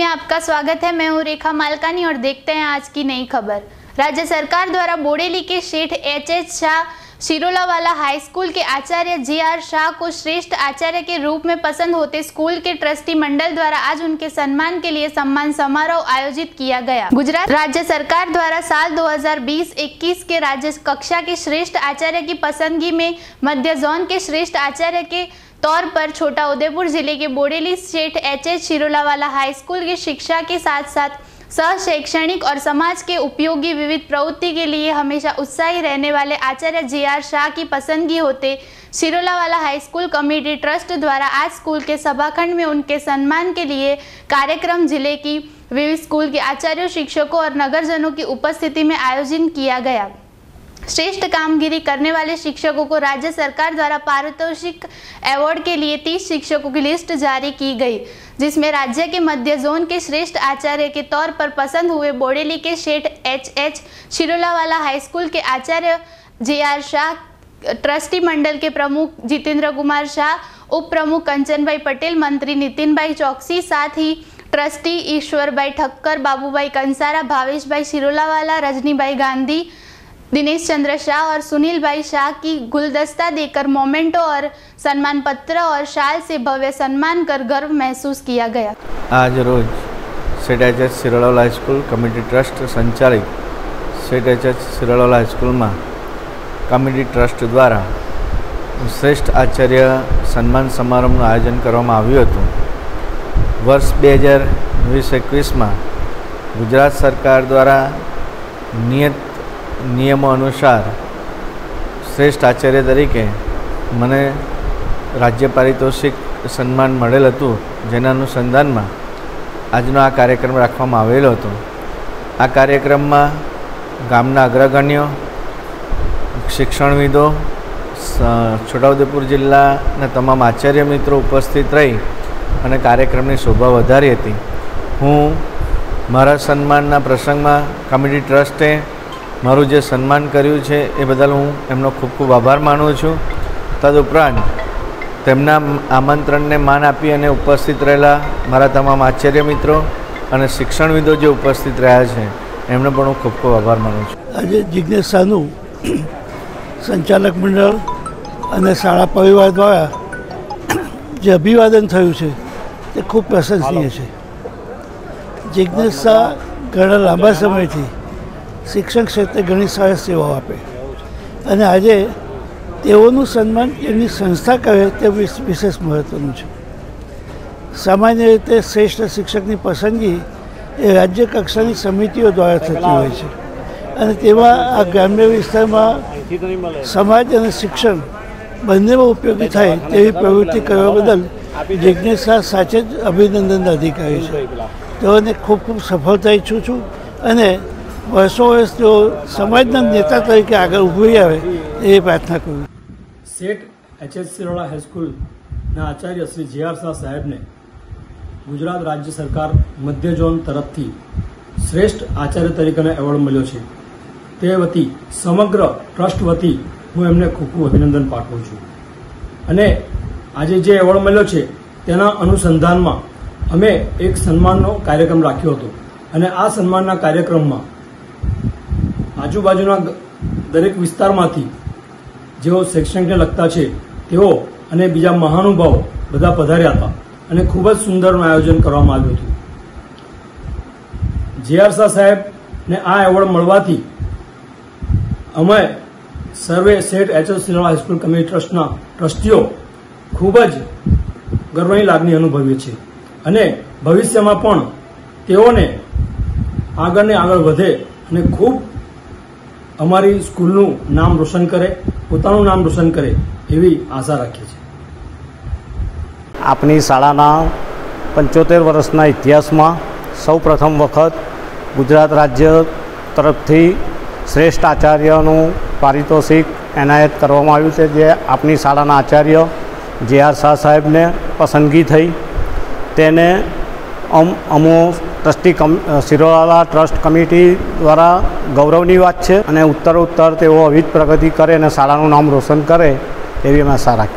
आपका स्वागत है। मैं हूं रेखा मालकानी और देखते हैं आज की नई खबर। राज्य सरकार द्वारा बोडेली के सेठ एच शाह शिरोलावाला हाई स्कूल के आचार्य जी.आर. शाह को श्रेष्ठ आचार्य के रूप में पसंद होते स्कूल के ट्रस्टी मंडल द्वारा आज उनके सम्मान के लिए सम्मान समारोह आयोजित किया गया। गुजरात राज्य सरकार द्वारा साल 2020-21 के राज्य कक्षा के श्रेष्ठ आचार्य की पसंदगी में मध्य जोन के श्रेष्ठ आचार्य के तौर पर छोटा उदेपुर जिले के बोडेली सेठ एच शिरोलावाला हाई स्कूल की शिक्षा के साथ साथ सह शैक्षणिक और समाज के उपयोगी विविध प्रवृत्ति के लिए हमेशा उत्साही रहने वाले आचार्य जी.आर. शाह की पसंदगी होते शिरोलावाला हाई स्कूल कमेटी ट्रस्ट द्वारा आज स्कूल के सभाखंड में उनके सम्मान के लिए कार्यक्रम जिले की विविध स्कूल के आचार्यों, शिक्षकों और नगरजनों की उपस्थिति में आयोजन किया गया। श्रेष्ठ कामगिरी करने वाले शिक्षकों को राज्य सरकार द्वारा पारितोषिक अवार्ड के लिए 30 शिक्षकों की लिस्ट जारी की गई, जिसमें राज्य के मध्य जोन के श्रेष्ठ आचार्य के तौर पर पसंद हुए बोडेली के सेठ एच शिरोलावाला हाई स्कूल के आचार्य जी.आर. शाह, ट्रस्टी मंडल के प्रमुख जितेंद्र कुमार शाह, उप प्रमुख कंचन भाई पटेल, मंत्री नितिन भाई चौकसी, साथ ही ट्रस्टी ईश्वर भाई ठक्कर, बाबू भाई कंसारा, भावेश भाई शिरोलावाला, रजनी भाई गांधी, दिनेश चंद्र शाह और सुनील भाई शाह की गुलदस्ता देकर मोमेंटो और सम्मान पत्र और शाल से भव्य सम्मान कर गर्व महसूस किया गया। आज रोज Seth H Shirolawala high school committee trust संचालित Seth H Shirolawala high school में कमिटी ट्रस्ट द्वारा श्रेष्ठ आचार्य सम्मान समारोह आयोजन करवामां आव्युं हतुं। वर्ष 2020-21 में गुजरात सरकार द्वारा नियत नियमों अनुसार श्रेष्ठ आचार्य तरीके मने राज्य पारितोषिक सम्मान मळेल हतुं, जेना अनुसंधान में आजनो आ कार्यक्रम राखवामां आवेलो हतो। आ कार्यक्रम में गामना अग्रगण्यो, शिक्षणविदो, छोटाउदेपुर जिल्लाना तमाम आचार्य मित्रों उपस्थित रही अने कार्यक्रमनी शोभा वधारी हती। हूँ मारा सन्मानना प्रसंग में कमिटी ट्रस्टे मारू जे सन्मान कर्युं छे ए बदल हूँ एमनो खूब खूब आभार मानु छूँ। तदुपरांत तेमना आमंत्रणने मान आपी अने उपस्थित रहेला मारा तमाम आचार्य मित्रों अने शिक्षणविदो जे उपस्थित रह्या छे एमनो पण हूँ खूब खूब आभार मानु छूं। आज जिज्ञेस शाहनु संचालक मंडल अने शाळा परिवार द्वारा जे अभिवादन थयुं छे ते खूब प्रशंसनीय छे। जिज्ञेस शाह घणा लांबा समयथी शिक्षण क्षेत्रे घणी सरस सेवाओ आपे अने आजे तेओनुं सन्मान एमनी संस्था करे ते विशेष महत्वनुं छे। सामान्य रीते श्रेष्ठ शिक्षकनी पसंदगी ए राज्य कक्षानी समितिओ द्वारा थती होय छे अने तेवा आ ग्राम्य विस्तारमां समाज अने शिक्षण बंनेमां उपयोगी थाय तेवी प्रवृत्ति करवा बदल जिज्ञेस शाह साचे ज अभिनंदनना अधिकारी छे। तेओने खूब खूब सफलता इच्छुं छुं अने वर्षों वर्ष जो समाजना नेता तरीके आगे उभरी आवे ए प्रार्थना करूँ। सेठ एच शिरोलावाला हाई स्कूल आचार्य श्री जी.आर. शाह साहेब ने गुजरात राज्य सरकार मध्य जोन तरफथी श्रेष्ठ आचार्य तरीके एवॉर्ड मळ्यो छे। ते वती समग्र ट्रस्ट वती हूँ एमने खूब खूब अभिनंदन पाठवुं छुं अने आजे जे एवॉर्ड मळ्यो छे तेना अनुसंधानमां अमे एक सन्माननो कार्यक्रम राख्यो हतो अने आ सन्मानना कार्यक्रममां आजूबाजूना दरेक विस्तारमांथी जेओ शैक्षणिकने लगता छे तेओ अने बीजा महानुभाव बधा पधार्या हता अने खूब ज सुंदर आयोजन करवामां आव्युं हतुं। जी.आर. शाह साहेब ने आ एवॉर्ड मळवाथी अमे सर्वे सेठ H Shirolawala high school committee ट्रस्टना ट्रस्टीओ खूब ज गर्वनी लागणी अनुभवीए छे अने भविष्यमां पण तेओने आगळ ने आगळ वधे अने खूब अमारी स्कूलनु नाम रोशन करे, पोतानुं नाम रोशन करे एवी आशा राखीए छीए। आपनी शाळाना 75 वर्षना इतिहासमां सौ प्रथम वखत गुजरात राज्य तरफथी श्रेष्ठ आचार्यनुं पारितोषिक एनायत करवामां आव्युं छे, जे आपनी शाळाना आचार्य जी.आर. शाह साहेबने पसंदगी थई। तेने अमो ट्रस्टी शिरोलावाला ट्रस्ट कमिटी द्वारा गौरवनी बात है। उत्तरोत्तर तेओ विविध प्रगति करे और शाळानुं नाम रोशन करे एवी अमे आशा राखीए।